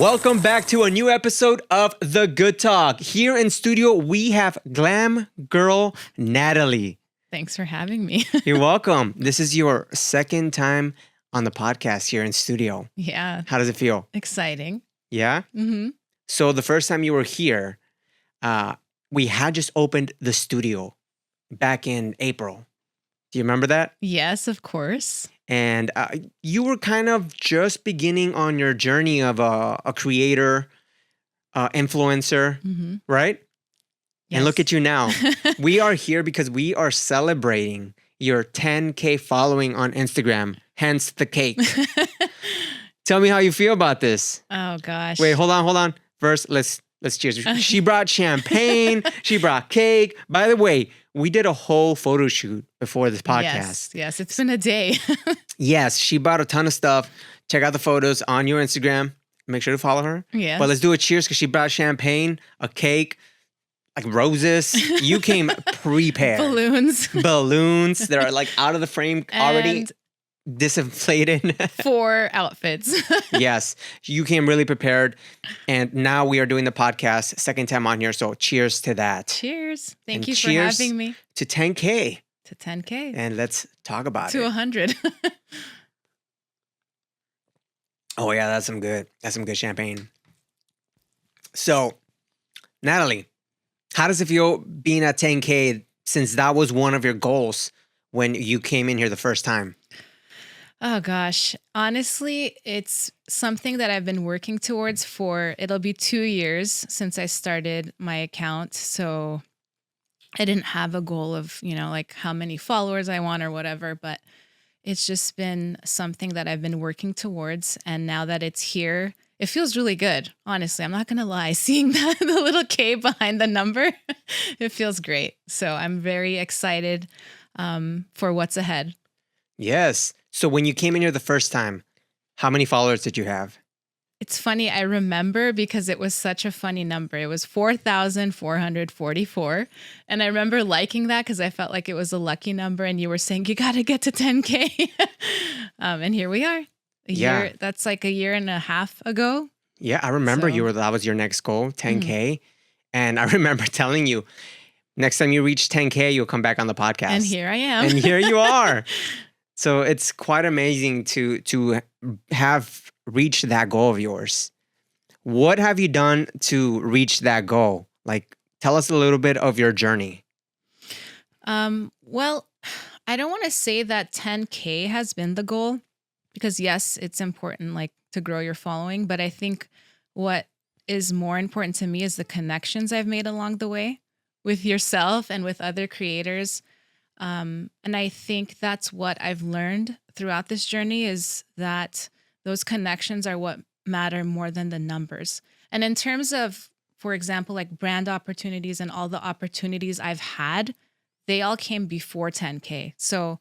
Welcome back to a new episode of The Good Talk. Here in studio, we have Glam girl Natalie. Thanks for having me. You're welcome. This is your second time on the podcast here in studio. Yeah. How does it feel? Exciting. Yeah? Mm-hmm. So the first time you were here, we had just opened the studio back in April. Do you remember that? Yes, of course. And you were kind of just beginning on your journey of a creator, influencer, right? Yes. And look at you now. We are here because we are celebrating your 10K following on Instagram, hence the cake. Tell me how you feel about this. Oh, gosh. Wait, hold on. First, let's cheers. She brought champagne. She brought cake. By the way, we did a whole photo shoot before this podcast. Yes, it's been a day. Yes, she bought a ton of stuff. Check out the photos on your Instagram. Make sure to follow her. Yes. But let's do a cheers because she brought champagne, a cake, like roses. You came prepared. Balloons that are like out of the frame already. And disinflated. 4 outfits. Yes, you came really prepared. And now we are doing the podcast, second time on here. So cheers to that. Cheers. Thank And you for cheers having me. To 10K. To 10K. And let's talk about to it. 100. Oh yeah, that's some good champagne. So, Natalie, how does it feel being at 10K since that was one of your goals when you came in here the first time? Oh, gosh. Honestly, it's something that I've been working towards it'll be 2 years since I started my account. So I didn't have a goal of, like how many followers I want or whatever, but it's just been something that I've been working towards. And now that it's here, it feels really good. Honestly, I'm not going to lie. Seeing the little K behind the number, it feels great. So I'm very excited for what's ahead. Yes. So when you came in here the first time, how many followers did you have? It's funny. I remember because it was such a funny number. It was 4,444. And I remember liking that because I felt like it was a lucky number. And you were saying, you got to get to 10K. And here we are. Year, that's like a year and a half ago. Yeah, I remember that was your next goal, 10K. And I remember telling you, next time you reach 10K, you'll come back on the podcast. And here I am. And here you are. So it's quite amazing to have reached that goal of yours. What have you done to reach that goal? Like, tell us a little bit of your journey. Well, I don't want to say that 10K has been the goal because yes, it's important like to grow your following, but I think what is more important to me is the connections I've made along the way with yourself and with other creators. And I think that's what I've learned throughout this journey is that those connections are what matter more than the numbers. And in terms of, for example, like brand opportunities and all the opportunities I've had, they all came before 10K. So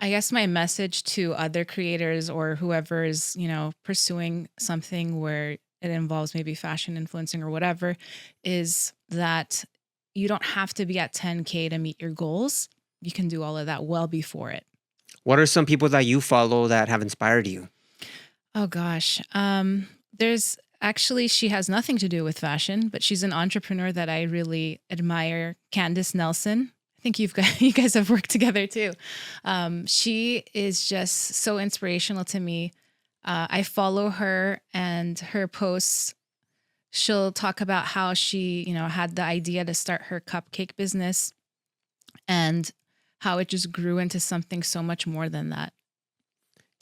I guess my message to other creators or whoever is, pursuing something where it involves maybe fashion influencing or whatever is that you don't have to be at 10K to meet your goals. You can do all of that well before it. What are some people that you follow that have inspired you? Oh, gosh. There's actually, she has nothing to do with fashion, but she's an entrepreneur that I really admire, Candace Nelson. I think you guys have worked together too. She is just so inspirational to me. I follow her and her posts. She'll talk about how she, had the idea to start her cupcake business and how it just grew into something so much more than that.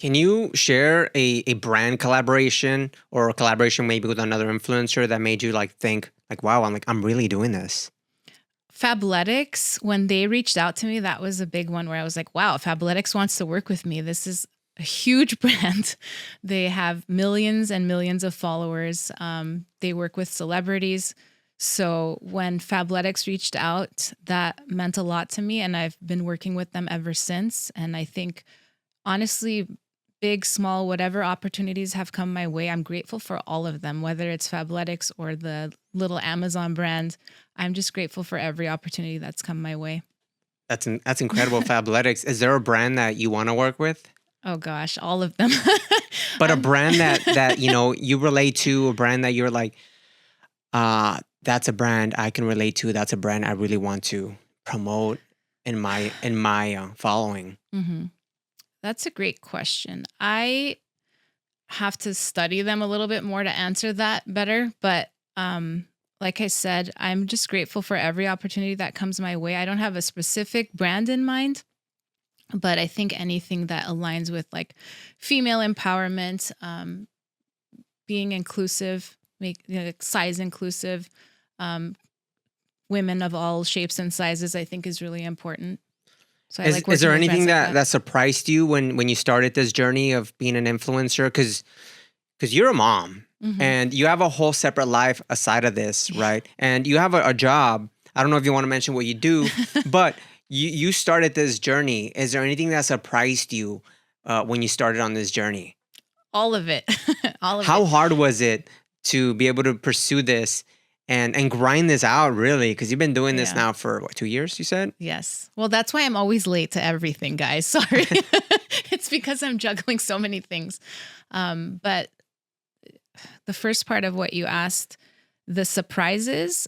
Can you share a brand collaboration or a collaboration maybe with another influencer that made you like think like, wow, I'm really doing this? Fabletics, when they reached out to me, that was a big one where I was like, wow, Fabletics wants to work with me. This is a huge brand. They have millions and millions of followers. They work with celebrities. So when Fabletics reached out, that meant a lot to me. And I've been working with them ever since. And I think, honestly, big, small, whatever opportunities have come my way, I'm grateful for all of them, whether it's Fabletics or the little Amazon brand. I'm just grateful for every opportunity that's come my way. That's incredible, Fabletics. Is there a brand that you want to work with? Oh gosh, all of them. But a I'm- brand that you relate to, a brand that you're like, that's a brand I can relate to. That's a brand I really want to promote in my following. Mhm. That's a great question. I have to study them a little bit more to answer that better. But like I said, I'm just grateful for every opportunity that comes my way. I don't have a specific brand in mind, but I think anything that aligns with like female empowerment, being inclusive, like, size inclusive, um, women of all shapes and sizes, I think is really important. So I Is like is working there with anything brands like that that. surprised you when you started this journey of being an influencer? Because you're a mom Hmm. and you have a whole separate life aside of this, right? And you have a job. I don't know if you want to mention what you do, but you started this journey. Is there anything that surprised you when you started on this journey? All of it, all of How it. hard was it to be able to pursue this and grind this out, really? Because you've been doing this Yeah. now for what, 2 years, you said? Yes. Well, that's why I'm always late to everything, guys. Sorry. It's because I'm juggling so many things. But the first part of what you asked, the surprises,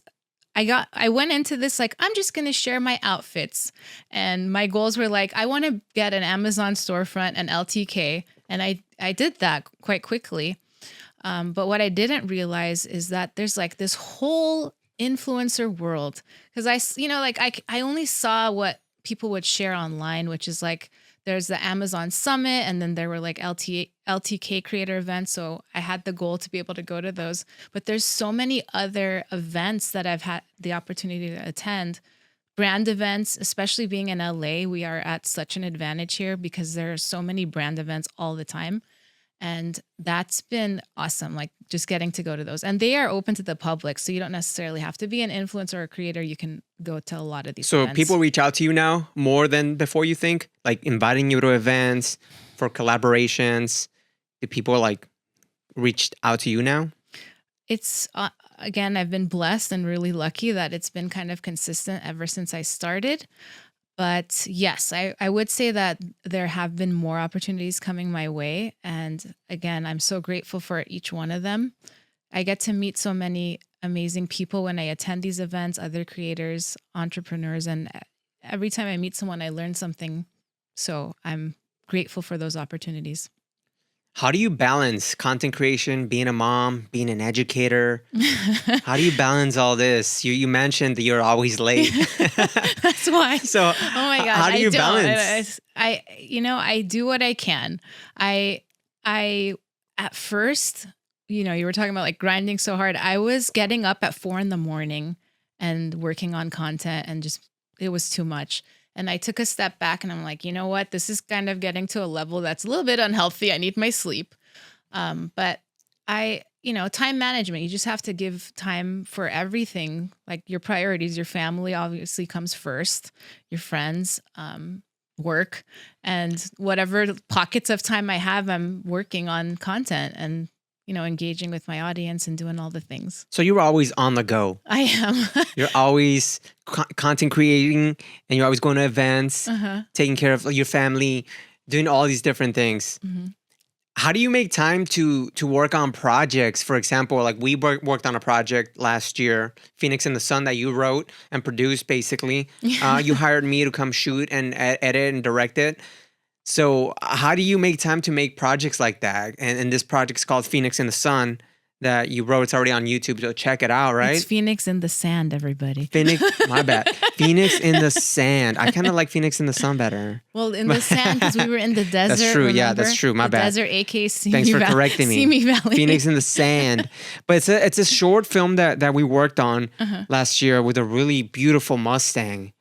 I went into this like, I'm just going to share my outfits. And my goals were like, I want to get an Amazon storefront and LTK. And I did that quite quickly. But what I didn't realize is that there's like this whole influencer world. Because like I only saw what people would share online, which is like there's the Amazon Summit, and then there were like LTK creator events. So I had the goal to be able to go to those. But there's so many other events that I've had the opportunity to attend. Brand events, especially being in LA, we are at such an advantage here because there are so many brand events all the time. And that's been awesome, like just getting to go to those. And they are open to the public. So you don't necessarily have to be an influencer or a creator. You can go to a lot of these So events. people reach out to you now more than before, you think? Like inviting you to events for collaborations. Do people like reached out to you now? It's, again, I've been blessed and really lucky that it's been kind of consistent ever since I started. But yes, I would say that there have been more opportunities coming my way. And again, I'm so grateful for each one of them. I get to meet so many amazing people when I attend these events, other creators, entrepreneurs, and every time I meet someone, I learn something. So I'm grateful for those opportunities. How do you balance content creation, being a mom, being an educator? How do you balance all this? You mentioned that you're always late. That's why. So Oh my gosh, how do you I don't. balance? I do what I can. I at first, you were talking about like grinding so hard. I was getting up at 4 a.m. and working on content, and just it was too much. And I took a step back and I'm like, you know what? This is kind of getting to a level that's a little bit unhealthy. I need my sleep. But time management, you just have to give time for everything, like your priorities. Your family obviously comes first, your friends, work, and whatever pockets of time I have, I'm working on content and, engaging with my audience and doing all the things. So you're always on the go. I am. You're always content creating and you're always going to events, Uh-huh. taking care of your family, doing all these different things. Hmm. How do you make time to work on projects? For example, like we worked on a project last year, Phoenix in the Sun, that you wrote and produced, basically. You hired me to come shoot and edit and direct it. So how do you make time to make projects like that? And this project's called Phoenix in the Sun that you wrote. It's already on YouTube, so check it out, right? It's Phoenix in the sand, everybody. Phoenix, my bad. Phoenix in the sand. I kind of like Phoenix in the sun better. Well, in the sand, because we were in the desert. That's true. Yeah, remember? that's true. My the bad. Desert, aka Simi Thanks for correcting me. Simi Valley. Phoenix in the sand. But it's a short film that we worked on last year with a really beautiful Mustang.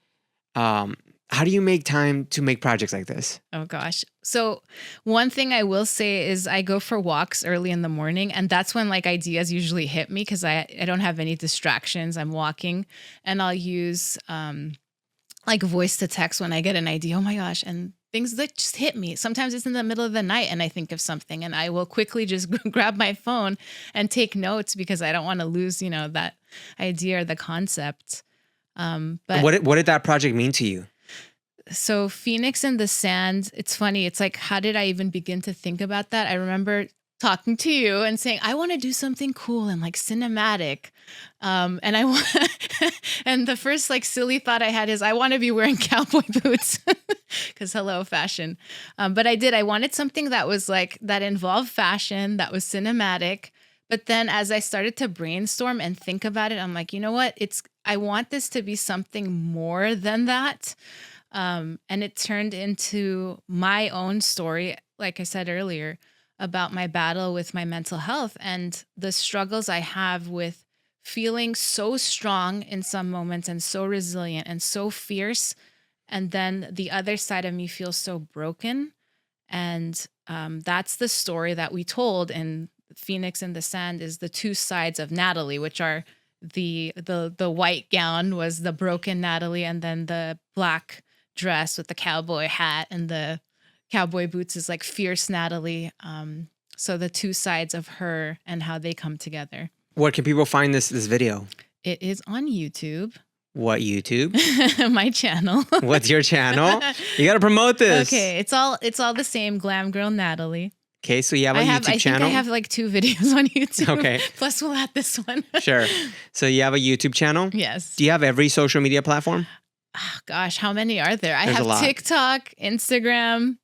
How do you make time to make projects like this? Oh gosh. So one thing I will say is I go for walks early in the morning, and that's when like ideas usually hit me because I don't have any distractions. I'm walking, and I'll use like voice to text when I get an idea. Oh my gosh. And things that just hit me. Sometimes it's in the middle of the night and I think of something, and I will quickly just grab my phone and take notes because I don't want to lose, that idea or the concept. But What did that project mean to you? So Phoenix in the Sand, it's funny. It's like, how did I even begin to think about that? I remember talking to you and saying, I want to do something cool and like cinematic. And I want, and the first like silly thought I had is I want to be wearing cowboy boots because hello, fashion. But I wanted something that was like, that involved fashion, that was cinematic. But then as I started to brainstorm and think about it, I'm like, you know what? I want this to be something more than that. And it turned into my own story, like I said earlier, about my battle with my mental health and the struggles I have with feeling so strong in some moments and so resilient and so fierce. And then the other side of me feels so broken. And that's the story that we told in Phoenix in the Sand, is the two sides of Natalie, which are the white gown was the broken Natalie, and then the black dress with the cowboy hat and the cowboy boots is like fierce Natalie. So the two sides of her and how they come together. Where can people find this video? It is on YouTube. What YouTube? My channel. What's your channel? You got to promote this. Okay, it's all the same. Glam Girl Natalie. Okay, so you have a YouTube channel? I think I have like 2 videos on YouTube. Okay. Plus we'll add this one. Sure. So you have a YouTube channel? Yes. Do you have every social media platform? Oh, gosh, how many are there? There's I a lot. have TikTok, Instagram,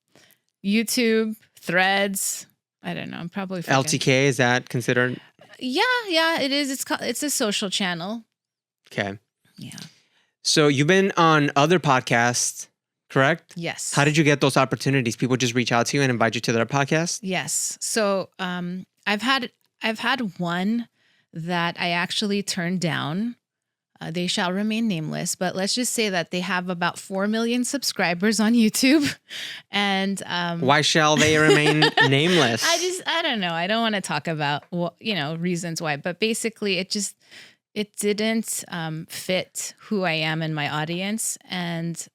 YouTube, Threads. I don't know. I'm probably forgetting. LTK, is that considered? Yeah, it is. It's a social channel. Okay. Yeah. So you've been on other podcasts, correct? Yes. How did you get those opportunities? People just reach out to you and invite you to their podcast? Yes. So I've had one that I actually turned down. They shall remain nameless, but let's just say that they have about 4 million subscribers on YouTube. And why shall they remain nameless? I don't know. I don't want to talk about reasons why, but basically it didn't fit who I am and my audience. And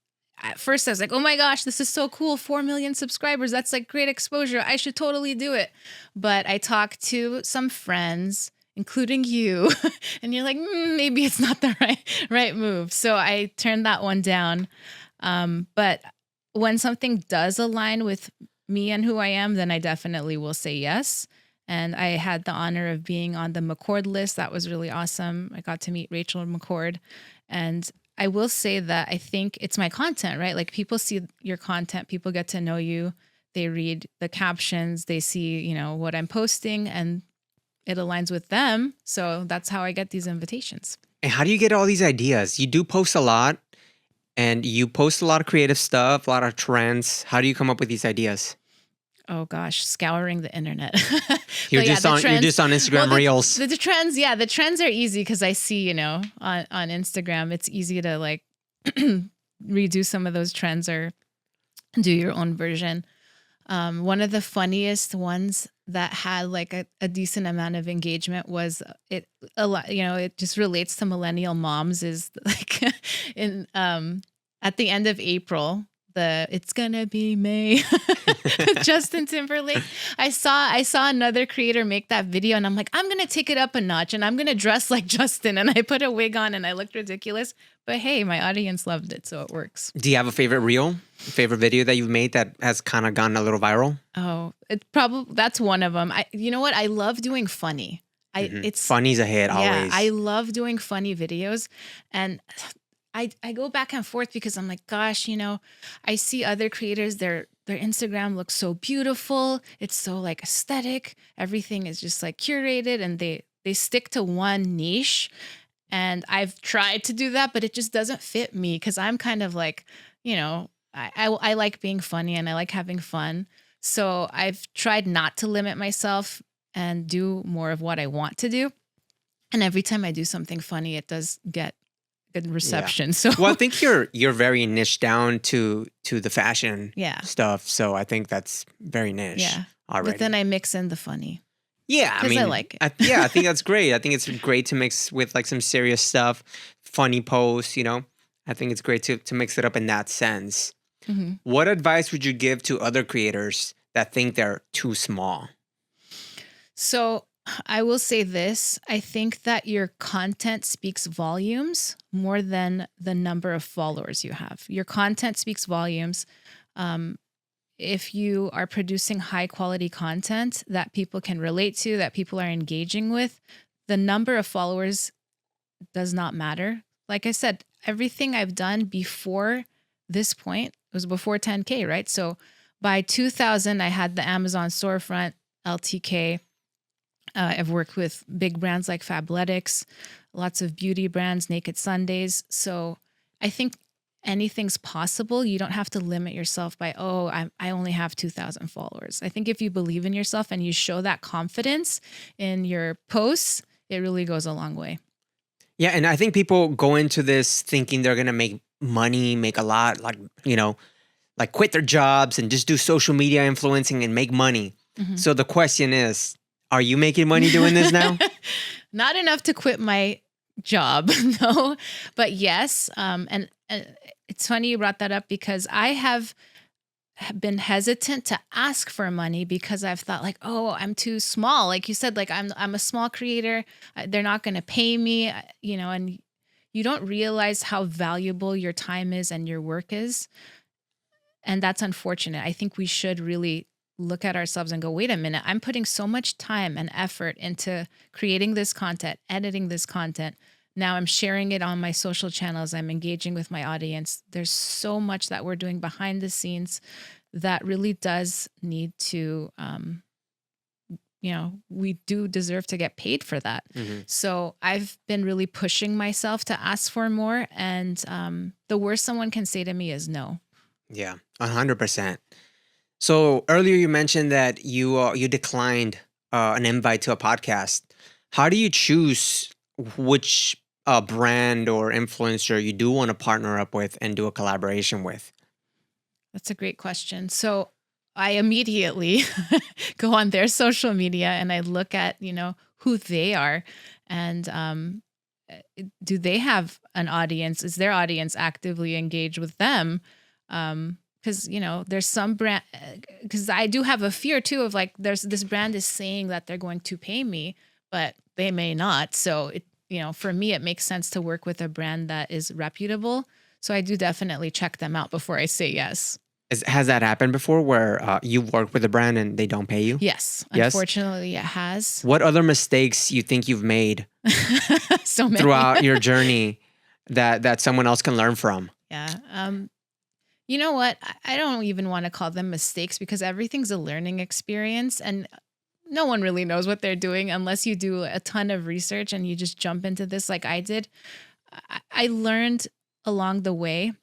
at first I was like, oh my gosh, this is so cool. 4 million subscribers. That's like great exposure. I should totally do it. But I talked to some friends, including you, and you're like, maybe it's not the right move. So I turned that one down. But when something does align with me and who I am, then I definitely will say yes. And I had the honor of being on the McCord list. That was really awesome. I got to meet Rachel McCord. And I will say that I think it's my content, right? Like people see your content, people get to know you, they read the captions, they see, what I'm posting, and it aligns with them. So that's how I get these invitations. And how do you get all these ideas? You do post a lot, and you post a lot of creative stuff, a lot of trends. How do you come up with these ideas? Oh gosh, scouring the internet. You're just on Instagram Reels. The trends, the trends are easy because I see, on Instagram, it's easy to like redo some of those trends or do your own version. One of the funniest ones that had like a decent amount of engagement was it just relates to millennial moms, is like in at the end of April, It's Gonna Be May with Justin Timberlake. I saw another creator make that video, and I'm like, I'm gonna take it up a notch and I'm gonna dress like Justin, and I put a wig on and I looked ridiculous. But hey, my audience loved it, so it works. Do you have a favorite reel, favorite video that you've made that has kind of gone a little viral? Oh, that's one of them. You know what? I love doing funny. It's funny's a hit always. Yeah, I love doing funny videos, and I go back and forth because I'm like, gosh, I see other creators, their Instagram looks so beautiful. It's so like aesthetic. Everything is just like curated, and they stick to one niche. And I've tried to do that, but it just doesn't fit me because I'm kind of like, I like being funny and I like having fun. So I've tried not to limit myself and do more of what I want to do. And every time I do something funny, it does get good reception. Yeah. So well, I think you're very niche down to the fashion stuff. So I think that's very niche. Yeah. Already. But then I mix in the funny. Yeah, I mean, I like it. I think that's great. I think it's great to mix with like some serious stuff, funny posts. I think it's great to mix it up in that sense. Mm-hmm. What advice would you give to other creators that think they're too small? So I will say this. I think that your content speaks volumes more than the number of followers you have. Your content speaks volumes. Um, if you are producing high quality content that people can relate to, that people are engaging with, the number of followers does not matter. Like I said, everything I've done before this point was before 10K, right? So by 2000, I had the Amazon storefront, LTK. I've worked with big brands like Fabletics, lots of beauty brands, Naked Sundays. So I think anything's possible. You don't have to limit yourself by, oh, I only have 2,000 followers. I think if you believe in yourself and you show that confidence in your posts, it really goes a long way. Yeah, and I think people go into this thinking they're gonna make money, make a lot, like like quit their jobs and just do social media influencing and make money. Mhm. So the question is, are you making money doing this now? Not enough to quit my job, no, but yes. And it's funny you brought that up because I have been hesitant to ask for money because I've thought like, oh, I'm too small. Like you said, like I'm a small creator. They're not going to pay me, and you don't realize how valuable your time is and your work is. And that's unfortunate. I think we should really look at ourselves and go, wait a minute, I'm putting so much time and effort into creating this content, editing this content. Now I'm sharing it on my social channels. I'm engaging with my audience. There's so much that we're doing behind the scenes that really does need to, we do deserve to get paid for that. Mhm. So I've been really pushing myself to ask for more. And the worst someone can say to me is no. Yeah, 100%. So earlier you mentioned that you declined an invite to a podcast. How do you choose which brand or influencer you do want to partner up with and do a collaboration with? That's a great question. So I immediately go on their social media and I look at, who they are and do they have an audience? Is their audience actively engaged with them? Because, there's some brand, because I do have a fear too of like, there's this brand is saying that they're going to pay me, but they may not. So for me, it makes sense to work with a brand that is reputable. So I do definitely check them out before I say yes. Has that happened before where you've worked with a brand and they don't pay you? Yes. Yes? Unfortunately, it has. What other mistakes you think you've made So many. throughout your journey that someone else can learn from? Yeah. You know what? I don't even want to call them mistakes because everything's a learning experience and no one really knows what they're doing unless you do a ton of research and you just jump into this like I did. I learned along the way.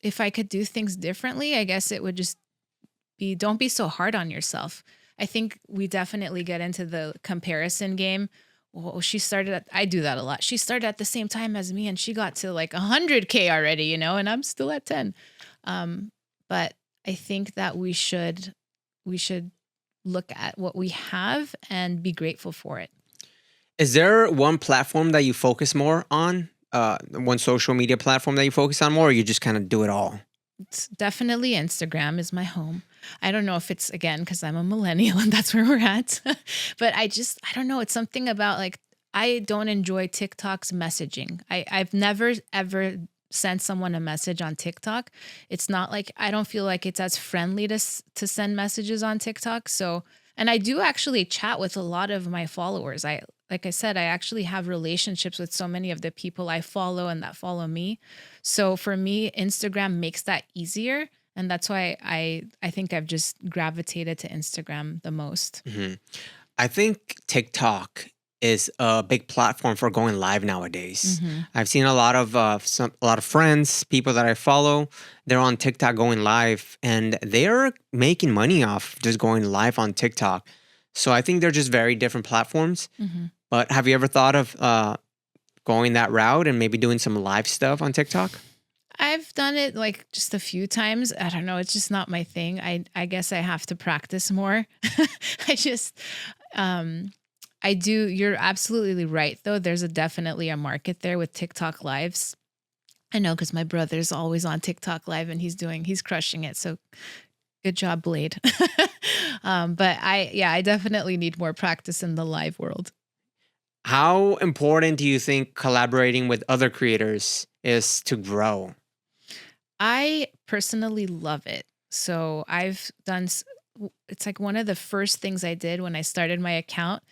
If I could do things differently, I guess it would just be don't be so hard on yourself. I think we definitely get into the comparison game. Well, I do that a lot. She started at the same time as me and she got to like 100K already, and I'm still at 10. But I think that we should look at what we have and be grateful for it. Is there one platform that you focus more on? One social media platform that you focus on more, or you just kind of do it all? It's definitely Instagram is my home. I don't know if it's again because I'm a millennial and that's where we're at, but I don't know. It's something about like I don't enjoy TikTok's messaging. I've never ever sent someone a message on TikTok. It's not like I don't feel like it's as friendly to send messages on TikTok. So, and I do actually chat with a lot of my followers. Like I said, I actually have relationships with so many of the people I follow and that follow me. So for me, Instagram makes that easier. And that's why I think I've just gravitated to Instagram the most. Mhm. I think TikTok is a big platform for going live nowadays. Mhm. I've seen a lot of a lot of friends, people that I follow, they're on TikTok going live, and they're making money off just going live on TikTok. So I think they're just very different platforms. Mhm. But have you ever thought of going that route and maybe doing some live stuff on TikTok? I've done it like just a few times. I don't know. It's just not my thing. I guess I have to practice more. I just, I do. You're absolutely right, though. There's definitely a market there with TikTok lives. I know because my brother's always on TikTok live and he's crushing it. So Good job, Blade. But I definitely need more practice in the live world. How important do you think collaborating with other creators is to grow? I personally love it. So I've done, it's like one of the first things I did when I started my account.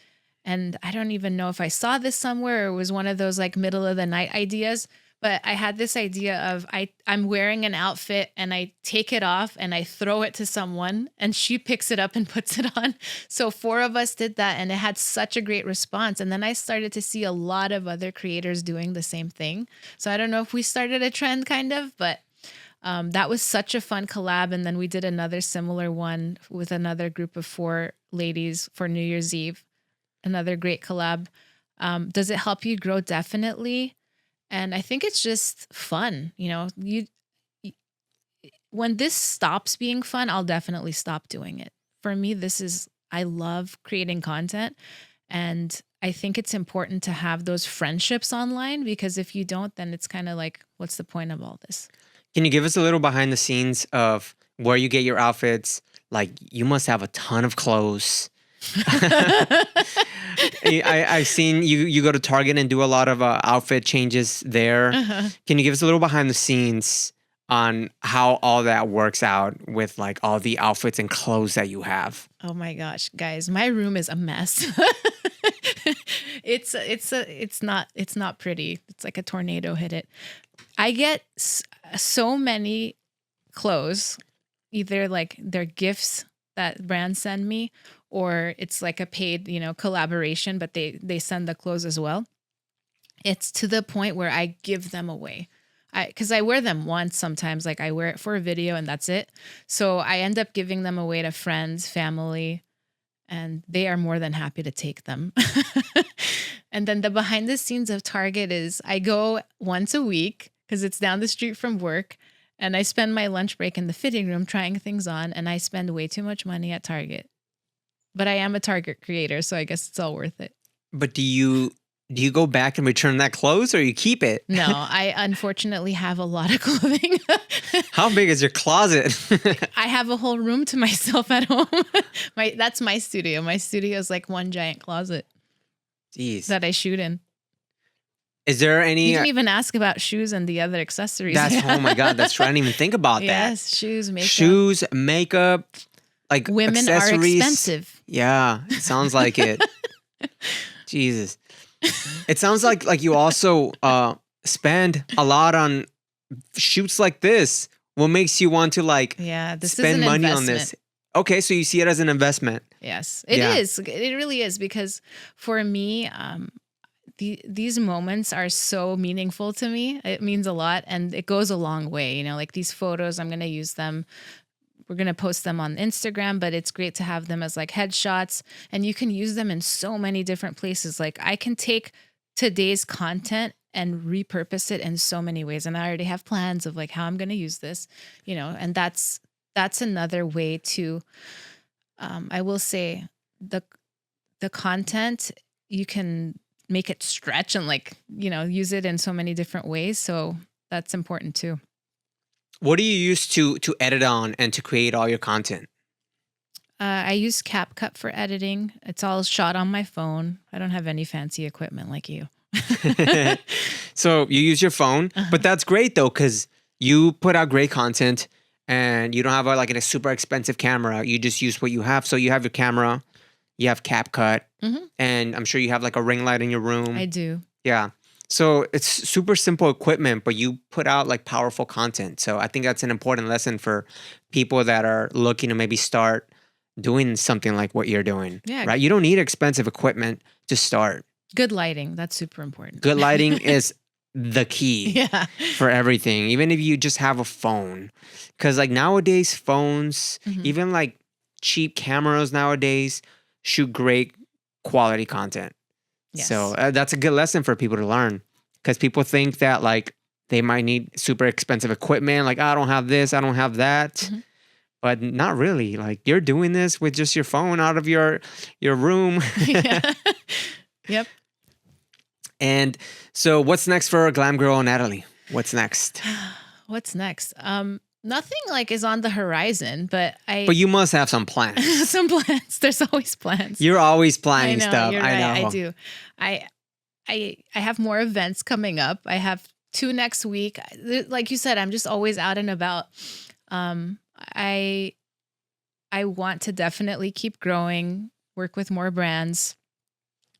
And I don't even know if I saw this somewhere or it was one of those like middle of the night ideas. But I had this idea of I'm wearing an outfit and I take it off and I throw it to someone and she picks it up and puts it on. So four of us did that and it had such a great response. And then I started to see a lot of other creators doing the same thing. So I don't know if we started a trend kind of, but that was such a fun collab. And then we did another similar one with another group of four ladies for New Year's Eve. Another great collab. Does it help you grow? Definitely. And I think it's just fun. When this stops being fun, I'll definitely stop doing it. For me, I love creating content. And I think it's important to have those friendships online because if you don't, then it's kind of like, what's the point of all this? Can you give us a little behind the scenes of where you get your outfits? Like, you must have a ton of clothes. I've seen you go to Target and do a lot of outfit changes there. Uh-huh. Can you give us a little behind the scenes on how all that works out with like all the outfits and clothes that you have? Oh my gosh, guys, my room is a mess. It's not pretty. It's like a tornado hit it. I get so many clothes, either like they're gifts that brands send me, or it's like a paid, collaboration, but they send the clothes as well. It's to the point where I give them away. Because I wear them once sometimes, like I wear it for a video and that's it. So I end up giving them away to friends, family, and they are more than happy to take them. And then the behind the scenes of Target is I go once a week because it's down the street from work. And I spend my lunch break in the fitting room trying things on, and I spend way too much money at Target. But I am a Target creator, so I guess it's all worth it. But do you go back and return that clothes or you keep it? No, I unfortunately have a lot of clothing. How big is your closet? I have a whole room to myself at home. That's my studio. My studio is like one giant closet. Jeez. That I shoot in. Is there any? You didn't even ask about shoes and the other accessories. Oh my God, that's true. I didn't even think about that. Yes, shoes, makeup, like women accessories. are expensive. Yeah, it sounds like it. Jesus, it sounds like you also spend a lot on shoots like this. What makes you want to this spend is an money investment. on this? Okay, so you see it as an investment. Yes, it is. It really is because for me, these moments are so meaningful to me. It means a lot and it goes a long way. Like these photos, I'm going to use them. We're going to post them on Instagram, but it's great to have them as like headshots and you can use them in so many different places. Like I can take today's content and repurpose it in so many ways. And I already have plans of like how I'm going to use this, and that's another way to, I will say the content, you can make it stretch and use it in so many different ways. So that's important too. What do you use to edit on and to create all your content? I use CapCut for editing. It's all shot on my phone. I don't have any fancy equipment like you. So you use your phone, but that's great though, because you put out great content and you don't have a super expensive camera. You just use what you have. So you have your camera, you have CapCut, and I'm sure you have like a ring light in your room. I do. Yeah. So it's super simple equipment, but you put out like powerful content. So I think that's an important lesson for people that are looking to maybe start doing something like what you're doing. Yeah. Right? You don't need expensive equipment to start. Good lighting. That's super important. Good lighting is the key for everything. Even if you just have a phone. Because like nowadays, phones, even like cheap cameras nowadays shoot great quality content. Yes. So that's a good lesson for people to learn. Because people think that like they might need super expensive equipment. Like, I don't have this, I don't have that. But not really. Like you're doing this with just your phone out of your room. Yep. And so what's next for Glam Girl Natalie? What's next? What's next? Nothing like is on the horizon, but But you must have some plans. some plans. There's always plans. You're always I planning know, stuff. you're I right. know. I do. I I have more events coming up. I have 2 next week. Like you said, I'm just always out and about. Um, I I want to definitely keep growing, work with more brands.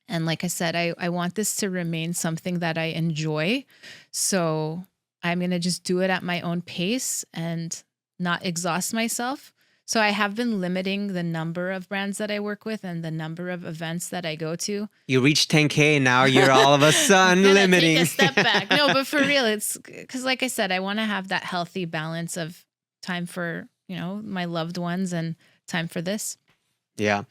And like I said, I want this to remain something that I enjoy. So I'm going to just do it at my own pace and not exhaust myself. So I have been limiting the number of brands that I work with and the number of events that I go to. You reach 10K, now you're all of a sudden Gonna limiting. take a step back. No, but for real, it's because like I said, I want to have that healthy balance of time for, my loved ones and time for this. Yeah.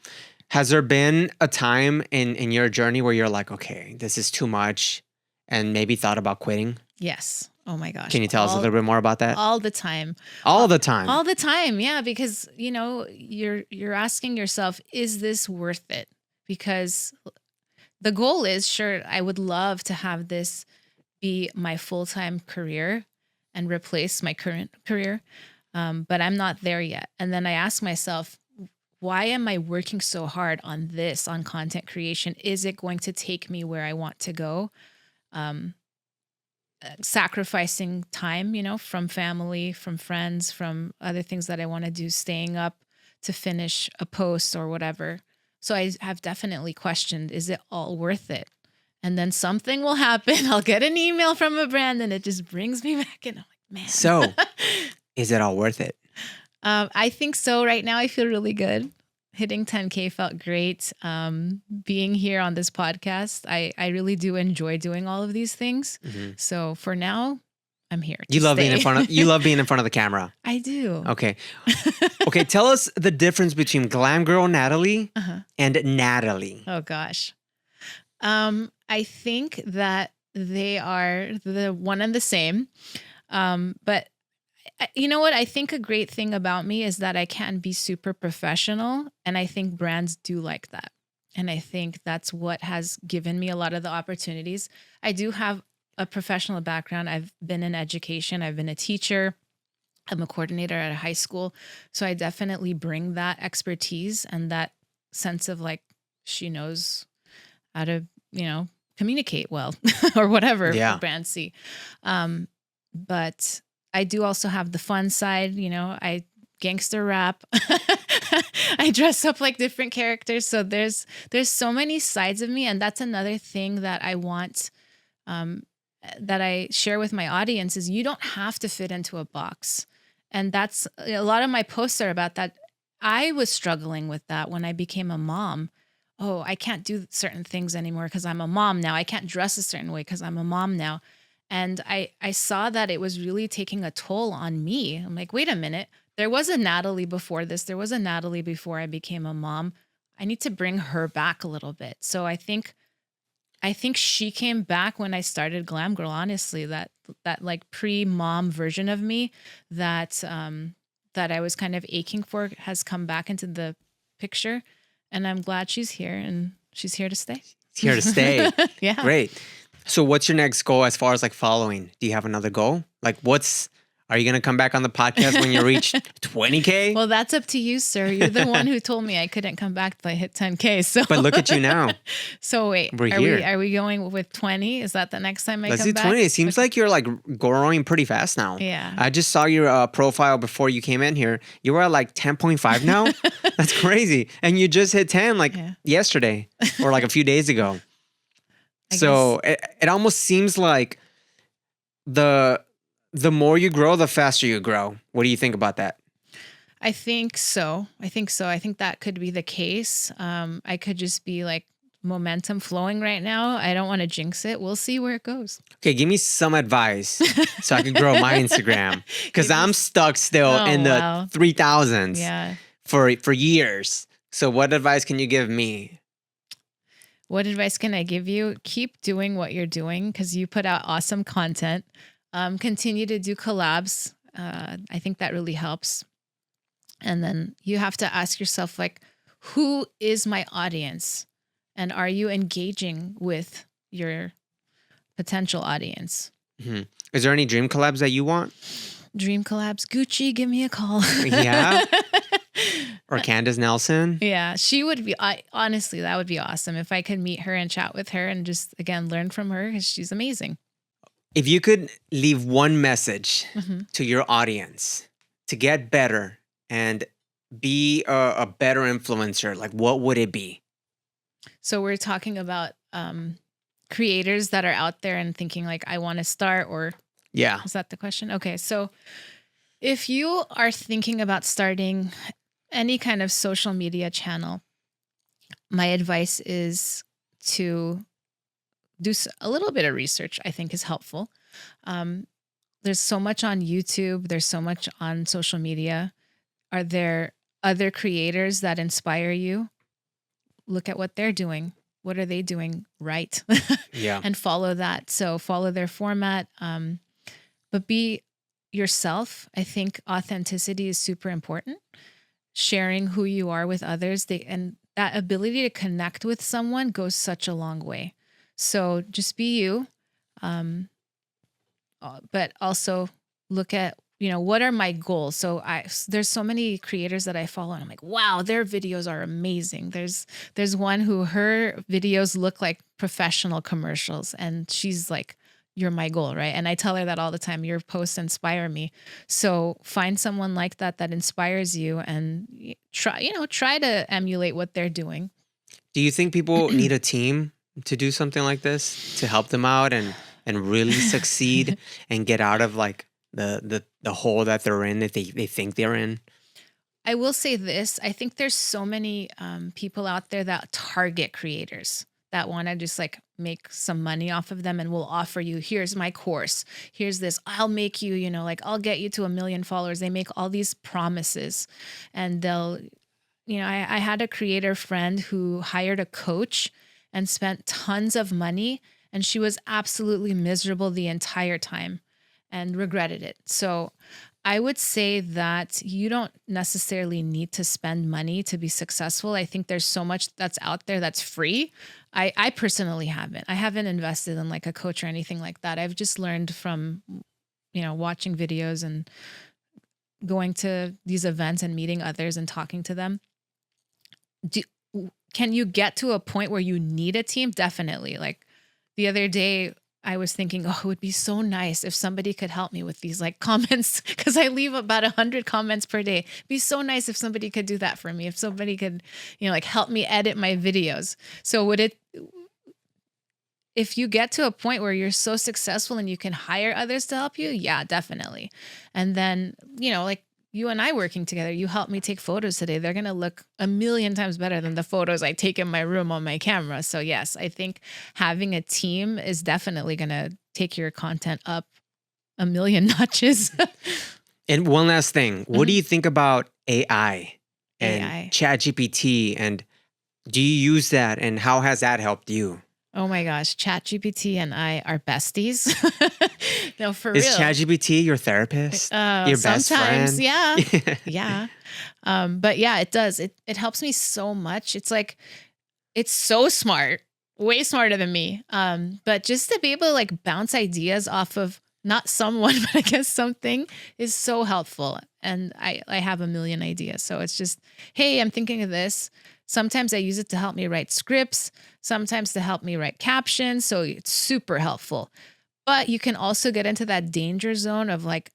Has there been a time in your journey where you're like, okay, this is too much, and maybe thought about quitting? Yes. Oh my gosh. Can you tell us a little bit more about that? All the time. All the time. All the time. Yeah, because you're asking yourself, is this worth it? Because the goal is, sure, I would love to have this be my full-time career and replace my current career. But I'm not there yet. And then I ask myself, why am I working so hard on this, on content creation? Is it going to take me where I want to go? Sacrificing time, from family, from friends, from other things that I want to do, staying up to finish a post or whatever. So I have definitely questioned, is it all worth it? And then something will happen. I'll get an email from a brand and it just brings me back. And I'm like, man. So, is it all worth it? I think so. Right now, I feel really good. Hitting 10K felt great. Being here on this podcast, I really do enjoy doing all of these things. Mm-hmm. So for now, I'm here. You love being in front of the camera. I do. Okay. Okay. Tell us the difference between Glam Girl Natalie and Natalie. Oh gosh. I think that they are the one and the same. But you know what? I think a great thing about me is that I can be super professional, and I think brands do like that. And I think that's what has given me a lot of the opportunities. I do have a professional background. I've been in education. I've been a teacher. I'm a coordinator at a high school. So I definitely bring that expertise and that sense of like, she knows how to, communicate well or whatever brands see. But I do also have the fun side, I gangster rap. I dress up like different characters. So there's so many sides of me. And that's another thing that I want, that I share with my audience is you don't have to fit into a box. And that's a lot of my posts are about that. I was struggling with that when I became a mom. Oh, I can't do certain things anymore because I'm a mom now. I can't dress a certain way because I'm a mom now. And I saw that it was really taking a toll on me. I'm like, wait a minute. There was a Natalie before this. There was a Natalie before I became a mom. I need to bring her back a little bit. So I think she came back when I started Glam Girl, honestly, that like pre-mom version of me that I was kind of aching for has come back into the picture. And I'm glad she's here and she's here to stay. It's here to stay. Yeah. Great. So what's your next goal as far as like following? Do you have another goal? Like are you going to come back on the podcast when you reach 20K? Well, that's up to you, sir. You're the one who told me I couldn't come back till I hit 10K. So, but look at you now. So wait, are we going with 20? Is that the next time Let's come do back? 20. It seems like you're like growing pretty fast now. Yeah. I just saw your profile before you came in here. You were at like 10.5 now. That's crazy. And you just hit 10 like yesterday or like a few days ago. So it almost seems like the more you grow, the faster you grow. What do you think about that? I think so. I think that could be the case. I could just be like momentum flowing right now. I don't want to jinx it. We'll see where it goes. Okay, give me some advice so I can grow my Instagram because I'm stuck still in the 3,000s for years. So what advice can you give me? What advice can I give you? Keep doing what you're doing because you put out awesome content. Continue to do collabs. I think that really helps. And then you have to ask yourself, like, who is my audience? And are you engaging with your potential audience? Mm-hmm. Is there any dream collabs that you want? Dream collabs. Gucci, give me a call. Yeah. Or Candace Nelson. Yeah, she would be. Honestly, that would be awesome if I could meet her and chat with her and just again learn from her because she's amazing. If you could leave one message hmm to your audience to get better and be a better influencer, like what would it be? So we're talking about creators that are out there and thinking like, I want to start, or Yeah. is that the question? Okay, so if you are thinking about starting any kind of social media channel, my advice is to do a little bit of research. I think is helpful. Um, there's so much on YouTube. There's so much on social media. Are there other creators that inspire you? Look at what they're doing. What are they doing right? Yeah. And follow that. So follow their format, but be yourself. I think authenticity is super important. Sharing who you are with others, and that ability to connect with someone goes such a long way. So just be you, but also look at what are my goals. So there's so many creators that I follow and I'm like, wow, their videos are amazing. There's one who her videos look like professional commercials and she's like, you're my goal, right? And I tell her that all the time. Your posts inspire me. So find someone like that inspires you and try to emulate what they're doing. Do you think people need a team to do something like this to help them out and really succeed and get out of like the hole that they're in that they think they're in? I will say this. I think there's so many people out there that target creators that want to just like make some money off of them and will offer you, here's my course, here's this, I'll make you, like I'll get you to 1 million followers. They make all these promises and they'll, I had a creator friend who hired a coach and spent tons of money and she was absolutely miserable the entire time and regretted it. So I would say that you don't necessarily need to spend money to be successful. I think there's so much that's out there that's free. I personally haven't. I haven't invested in like a coach or anything like that. I've just learned from, watching videos and going to these events and meeting others and talking to them. Can you get to a point where you need a team? Definitely. Like the other day, I was thinking, oh, it would be so nice if somebody could help me with these like comments because I leave about 100 comments per day. It'd be so nice if somebody could do that for me. If somebody could, like help me edit my videos. So if you get to a point where you're so successful and you can hire others to help you, yeah, definitely. And then, like you and I working together, you helped me take photos today. They're going to look 1 million times better than the photos I take in my room on my camera. So yes, I think having a team is definitely going to take your content up 1 million notches. And one last thing, what do you think about AI and AI. ChatGPT, and do you use that and how has that helped you? Oh my gosh, ChatGPT and I are besties. No, for Is real. ChatGPT your therapist? Your best Sometimes, friend? yeah. Yeah. But yeah, it does. It helps me so much. It's like, it's so smart, way smarter than me. But just to be able to like bounce ideas off of not someone, but I guess something is so helpful. And I have 1 million ideas. So it's just, hey, I'm thinking of this. Sometimes I use it to help me write scripts, sometimes to help me write captions. So it's super helpful. But you can also get into that danger zone of like,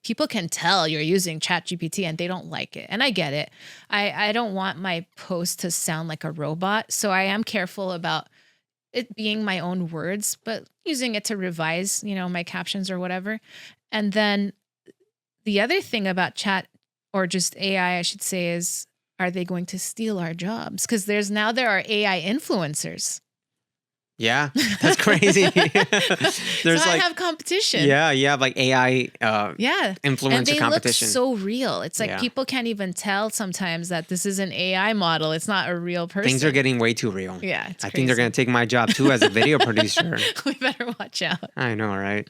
people can tell you're using ChatGPT and they don't like it. And I get it. I don't want my post to sound like a robot. So I am careful about it being my own words, but using it to revise, my captions or whatever. And then the other thing about chat or just AI, I should say, is are they going to steal our jobs? Because there are AI influencers. Yeah, that's crazy. There's so I like have competition. yeah, you have like AI Yeah. influencer And they competition. look so real. It's like Yeah. people can't even tell sometimes that this is an AI model. It's not a real person. Things are getting way too real. Yeah, it's I think they're going to take my job too as a video producer. We better watch out. I know, right?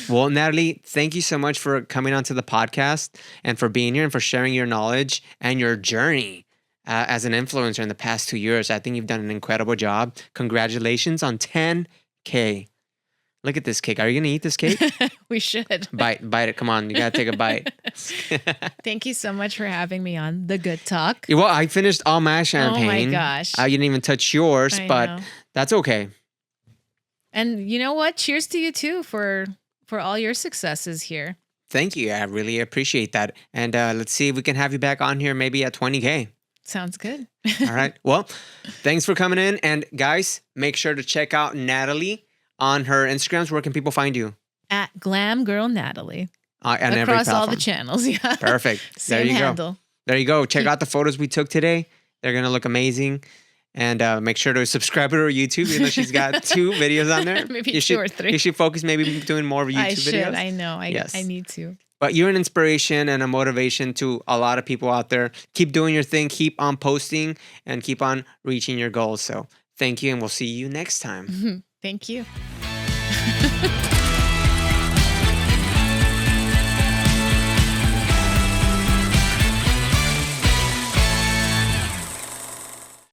Well, Natalie, thank you so much for coming onto the podcast and for being here and for sharing your knowledge and your journey as an influencer in the past 2 years. I think you've done an incredible job. Congratulations on 10K. Look at this cake. Are you gonna eat this cake? We should. Bite it. Come on, you gotta take a bite. Thank you so much for having me on The Good Talk. Well, I finished all my champagne. Oh my gosh. You didn't even touch yours, I but know. that's okay. And you know what? Cheers to you too for all your successes here. Thank you. I really appreciate that. And let's see if we can have you back on here maybe at 20K. Sounds good. All right. Well, thanks for coming in. And guys, make sure to check out Natalie on her Instagrams. Where can people find you? At Glam Girl Natalie. On every Across all the platform. channels. Yeah. Perfect. There Same you go. handle. There you go. Check out the photos we took today. They're going to look amazing. And make sure to subscribe to her YouTube, even though she's got 2 videos on there. Maybe you 2 should, or 3. You should focus maybe doing more YouTube I should. videos. I know. Yes. I need to. But you're an inspiration and a motivation to a lot of people out there. Keep doing your thing. Keep on posting and keep on reaching your goals. So thank you. And we'll see you next time. Thank you.